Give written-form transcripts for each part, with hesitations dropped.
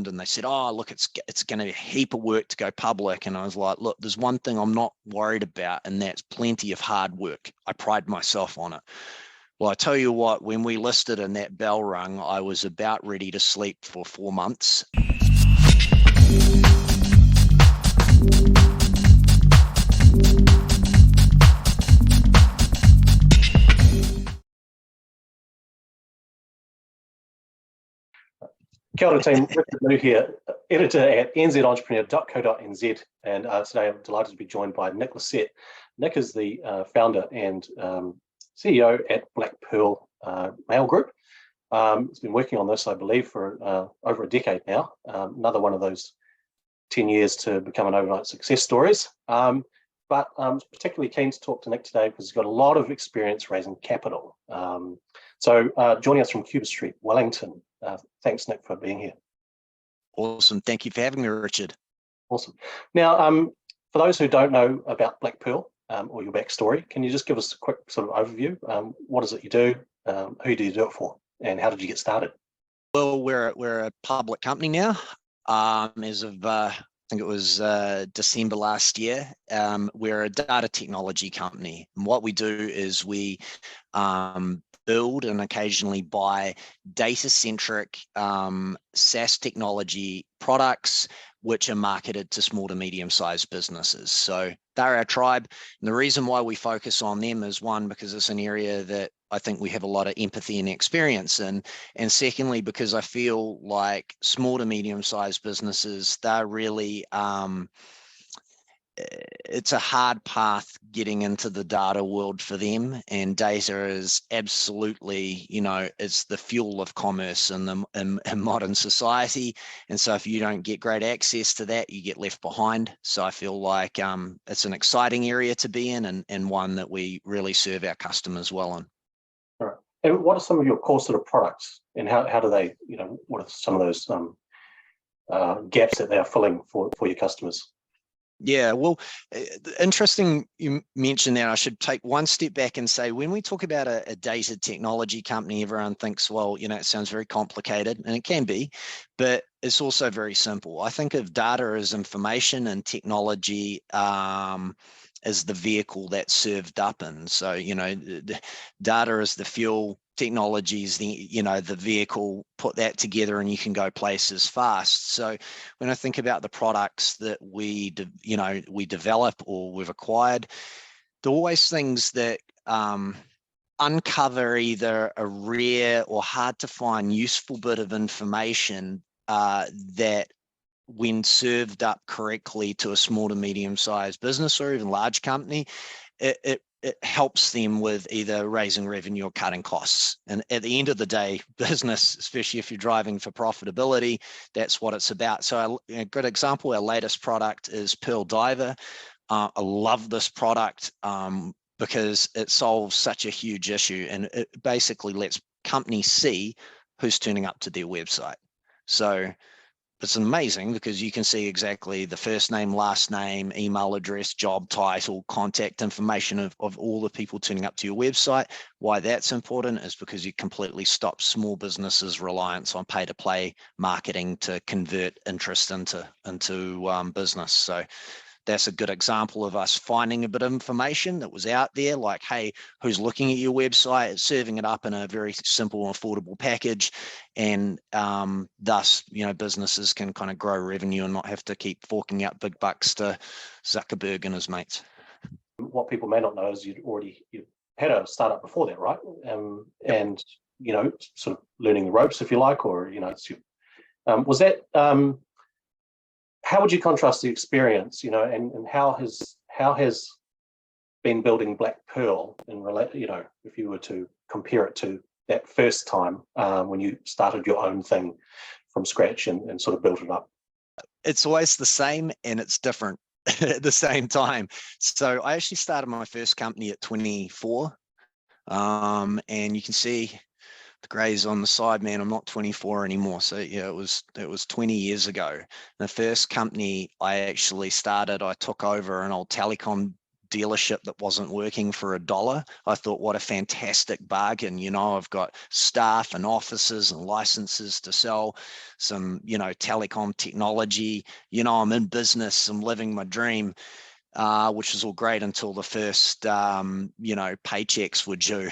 around and they said, oh, look, it's going to be a heap of work to go public. And I was like, look, there's one thing I'm not worried about, and that's plenty of hard work. I pride myself on it. Well, I tell you what, when we listed and that bell rung, I was about ready to sleep for 4 months. Kia ora team, Richard Liu here, editor at nzentrepreneur.co.nz, and today I'm delighted to be joined by Nick Lissette. Nick is the founder and CEO at Blackpearl Mail Group. He's been working on this, I believe, for over a decade now. Another one of those 10 years to become an overnight success stories. But I'm particularly keen to talk to Nick today because he's got a lot of experience raising capital. So joining us from Cuba Street, Wellington. Thanks, Nick, for being here. Awesome. Thank you for having me, Richard. Awesome. Now, for those who don't know about Blackpearl or your backstory, can you just give us a quick sort of overview? What is it you do? Who do you do it for? And how did you get started? Well, we're a public company now. As of I think it was December last year. We're a data technology company, and what we do is we build and occasionally buy data-centric SaaS technology products which are marketed to small to medium-sized businesses. So they're our tribe. And the reason why we focus on them is, one, because it's an area that I think we have a lot of empathy and experience in. And secondly, because I feel like small to medium-sized businesses, they're really, it's a hard path getting into the data world for them, and data is absolutely, it's the fuel of commerce in modern society. And so if you don't get great access to that, you get left behind. So I feel like it's an exciting area to be in, and one that we really serve our customers well in. All right. And what are some of your core sort of products, and how do they, what are some of those gaps that they are filling for your customers? Yeah, well, interesting you mentioned that. I should take one step back and say, when we talk about a data technology company, everyone thinks, well, it sounds very complicated, and it can be, but it's also very simple. I think of data as information, and technology as the vehicle that's served up in. So, data is the fuel, technology is the vehicle. Put that together and you can go places fast. So when I think about the products that we develop or we've acquired, they're always things that uncover either a rare or hard to find useful bit of information that, when served up correctly to a small to medium-sized business or even large company, it helps them with either raising revenue or cutting costs. And at the end of the day, business, especially if you're driving for profitability, that's what it's about. So a good example, our latest product is Pearl Diver. I love this product because it solves such a huge issue, and it basically lets companies see who's turning up to their website. So it's amazing because you can see exactly the first name, last name, email address, job title, contact information of all the people turning up to your website. Why that's important is because you completely stop small businesses' reliance on pay-to-play marketing to convert interest into business. So that's a good example of us finding a bit of information that was out there, like, hey, who's looking at your website, serving it up in a very simple and affordable package, and thus, businesses can kind of grow revenue and not have to keep forking out big bucks to Zuckerberg and his mates. What people may not know is you had a startup before that, right? And sort of learning the ropes, if you like, or was that. How would you contrast the experience, and how has been building Blackpearl if you were to compare it to that first time when you started your own thing from scratch and sort of built it up? It's always the same, and it's different at the same time. So I actually started my first company at 24, and you can see the grays on the side, man. I'm not 24 anymore. So yeah, it was 20 years ago. The first company I actually started, I took over an old telecom dealership that wasn't working for $1. I thought, what a fantastic bargain. You know, I've got staff and offices and licenses to sell some, you know, telecom technology. You know, I'm in business, I'm living my dream. Which was all great until the first, you know, paychecks were due.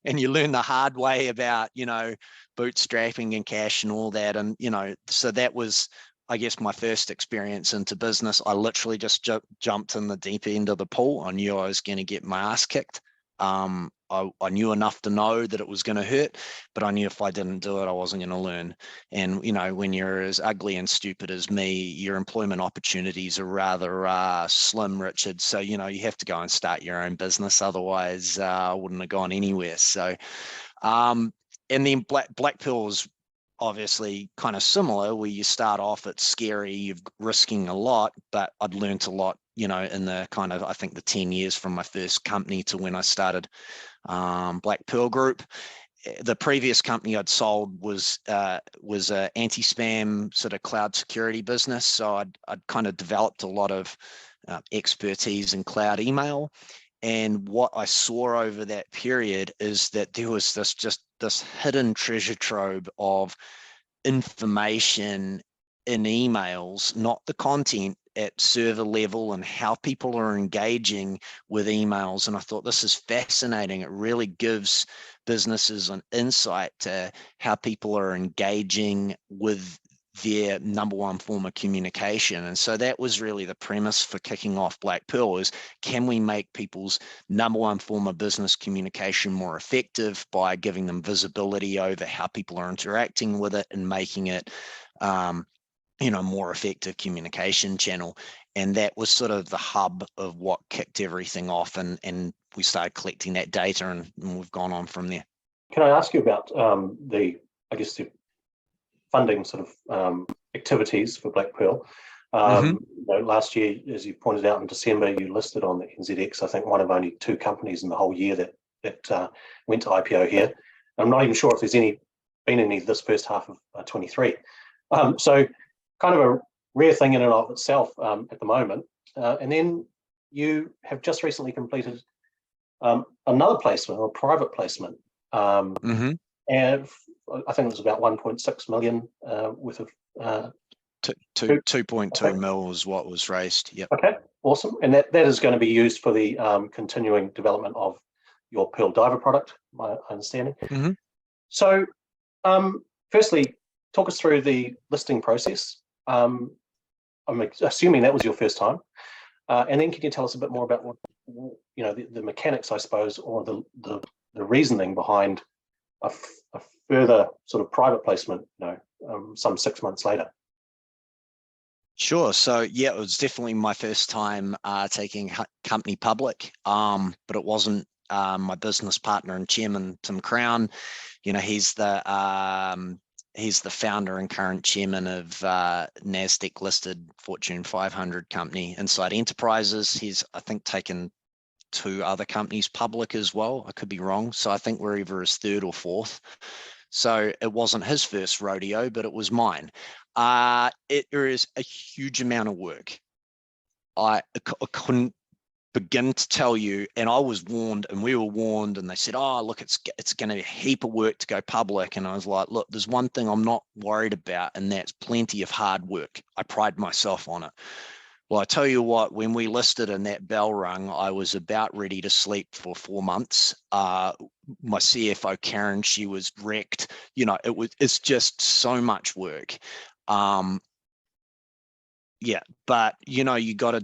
And you learn the hard way about, you know, bootstrapping and cash and all that. And, you know, so that was, I guess, my first experience into business. I literally just jumped in the deep end of the pool. I knew I was going to get my ass kicked. I knew enough to know that it was going to hurt, but I knew if I didn't do it, I wasn't going to learn. And, you know, when you're as ugly and stupid as me, your employment opportunities are rather slim, Richard. So, you know, you have to go and start your own business. Otherwise, I wouldn't have gone anywhere. So, and then Blackpearl is obviously kind of similar, where you start off, it's scary, you're risking a lot, but I'd learned a lot, you know, in the kind of, I think the 10 years from my first company to when I started Blackpearl Group. The previous company I'd sold was a anti-spam sort of cloud security business. So I'd kind of developed a lot of expertise in cloud email. And what I saw over that period is that there was this hidden treasure trove of information in emails, not the content, at server level and how people are engaging with emails. And I thought, this is fascinating. It really gives businesses an insight to how people are engaging with their number one form of communication. And so that was really the premise for kicking off Blackpearl, is can we make people's number one form of business communication more effective by giving them visibility over how people are interacting with it and making it you know, more effective communication channel. And that was sort of the hub of what kicked everything off. And we started collecting that data, and we've gone on from there. Can I ask you about the funding sort of activities for Blackpearl? You know, last year, as you pointed out in December, you listed on the NZX, I think one of only 2 companies in the whole year that went to IPO here. I'm not even sure if there's been any this first half of 23. So kind of a rare thing in and of itself at the moment. And then you have just recently completed another placement, or a private placement. And I think it was about 1.6 million worth of 2.2 mil is what was raised. Yep. Okay, awesome. And that is going to be used for the continuing development of your Pearl Diver product, my understanding. So firstly, talk us through the listing process. I'm assuming that was your first time. And then can you tell us a bit more about what, you know, the mechanics, I suppose, or the reasoning behind a further sort of private placement, you know, some 6 months later? Sure. So yeah, it was definitely my first time taking company public, but it wasn't my business partner and chairman, Tim Crown. You know, he's the founder and current chairman of NASDAQ listed Fortune 500 company, Insight Enterprises. He's, I think, taken 2 other companies public as well. I could be wrong. So I think we're either his 3rd or 4th. So it wasn't his first rodeo, but it was mine. There is a huge amount of work. I couldn't begin to tell you, and I was warned, and we were warned, and they said, oh, look, it's going to be a heap of work to go public. And I was like, look, there's one thing I'm not worried about, and that's plenty of hard work. I pride myself on it. Well, I tell you what, when we listed and that bell rung, I was about ready to sleep for 4 months. My CFO, Karen, she was wrecked. You know, it's just so much work. Yeah, but you know, you got to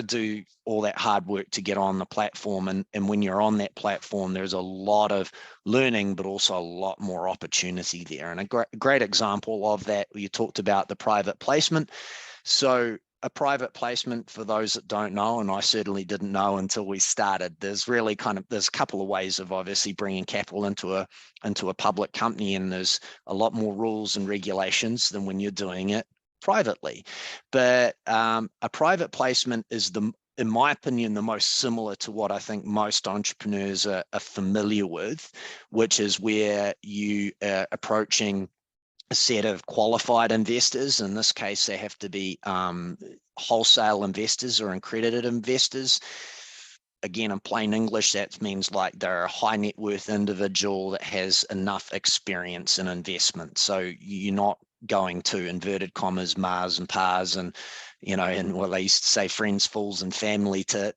do all that hard work to get on the platform, and when you're on that platform, there's a lot of learning, but also a lot more opportunity there. And a great example of that, you talked about the private placement. So a private placement, for those that don't know, and I certainly didn't know until we started, there's a couple of ways of obviously bringing capital into a public company, and there's a lot more rules and regulations than when you're doing it privately. But a private placement is, in my opinion, the most similar to what I think most entrepreneurs are familiar with, which is where you are approaching a set of qualified investors. In this case, they have to be wholesale investors or accredited investors. Again, in plain English, that means like they're a high net worth individual that has enough experience in investment. So you're not going to, inverted commas, Mars and Pars and, and what they used to say, friends, fools, and family to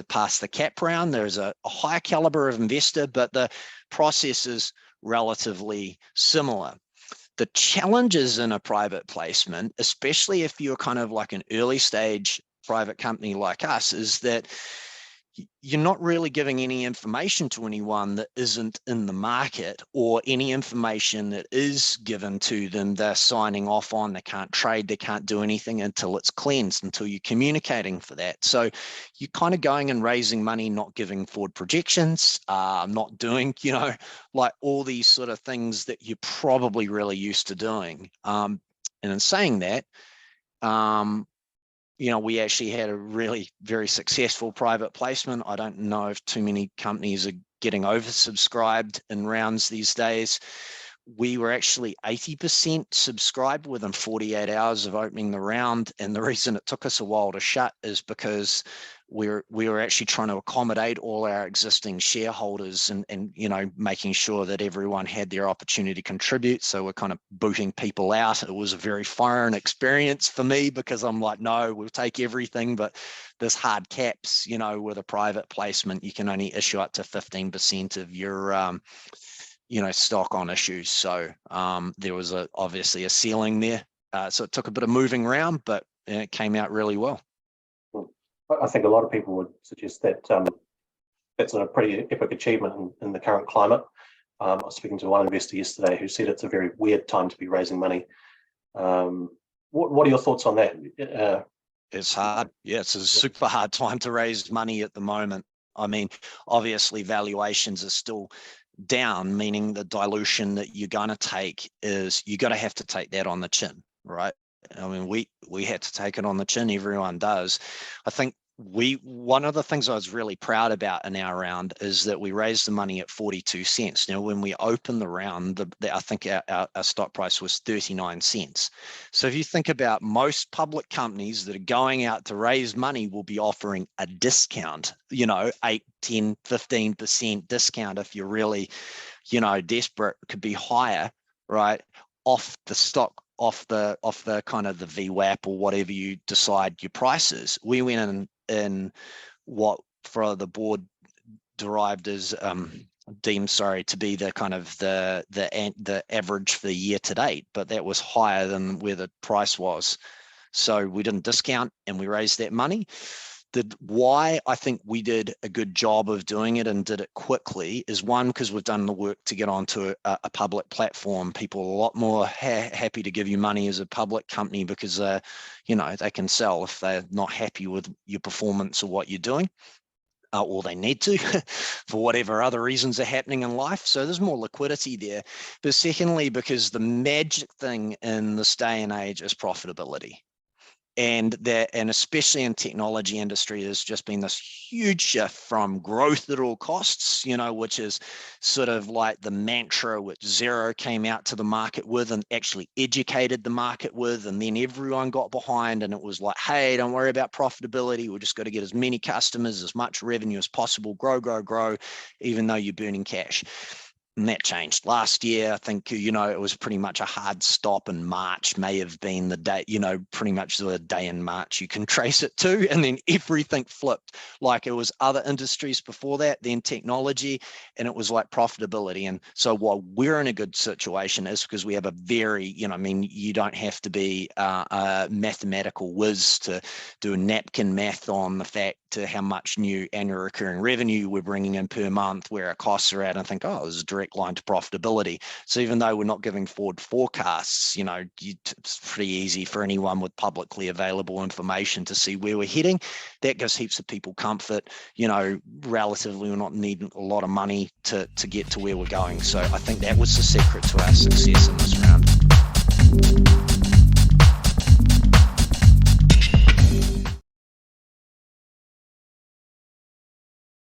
pass the cap round. There's a higher caliber of investor, but the process is relatively similar. The challenges in a private placement, especially if you're kind of like an early stage private company like us, is that you're not really giving any information to anyone that isn't in the market, or any information that is given to them, they're signing off on. They can't trade, they can't do anything until it's cleansed, until you're communicating for that. So you're kind of going and raising money, not giving forward projections, not doing, like all these sort of things that you're probably really used to doing. And in saying that, we actually had a really very successful private placement. I don't know if too many companies are getting oversubscribed in rounds these days. We were actually 80% subscribed within 48 hours of opening the round. And the reason it took us a while to shut is because we were actually trying to accommodate all our existing shareholders and making sure that everyone had their opportunity to contribute. So we're kind of booting people out. It was a very foreign experience for me, because I'm like, no, we'll take everything, but there's hard caps, with a private placement, you can only issue up to 15% of your stock on issues. So there was obviously a ceiling there. So it took a bit of moving around, but it came out really well. I think a lot of people would suggest that that's a pretty epic achievement in the current climate. I was speaking to one investor yesterday who said it's a very weird time to be raising money. What are your thoughts on that? It's hard. Yeah, it's a super hard time to raise money at the moment. I mean, obviously valuations are still down, meaning the dilution that you're going to take is you're going to have to take that on the chin, right? I mean, we had to take it on the chin. Everyone does. I think one of the things I was really proud about in our round is that we raised the money at 42 cents. Now, when we opened the round, I think our stock price was 39 cents. So if you think about most public companies that are going out to raise money will be offering a discount, 8, 10, 15% discount if you're really, desperate. It could be higher, right, off the stock, off the kind of the VWAP or whatever you decide your price is. We went in what for the board derived as deemed to be the kind of the average for the year to date, but that was higher than where the price was. So we didn't discount and we raised that money. Why I think we did a good job of doing it and did it quickly is, one, because we've done the work to get onto a public platform. People are a lot more happy to give you money as a public company because they can sell if they're not happy with your performance or what you're doing. Or they need to for whatever other reasons are happening in life. So there's more liquidity there. But secondly, because the magic thing in this day and age is profitability. And especially in technology industry, there's just been this huge shift from growth at all costs, which is sort of like the mantra which Xero came out to the market with and actually educated the market with, and then everyone got behind, and it was like, hey, don't worry about profitability. We've just got to get as many customers, as much revenue as possible, grow, even though you're burning cash. And that changed last year. I think, it was pretty much a hard stop in March, may have been the day, pretty much the day in March you can trace it to. And then everything flipped. Like it was other industries before that, then technology, and it was like profitability. And so while we're in a good situation is because we have a very, you don't have to be a mathematical whiz to do a napkin math on the fact to how much new annual recurring revenue we're bringing in per month, where our costs are at, and think, oh, there's a direct line to profitability. So even though we're not giving forward forecasts, it's pretty easy for anyone with publicly available information to see where we're heading. That gives heaps of people comfort. Relatively, we're not needing a lot of money to get to where we're going. So I think that was the secret to our success in this round.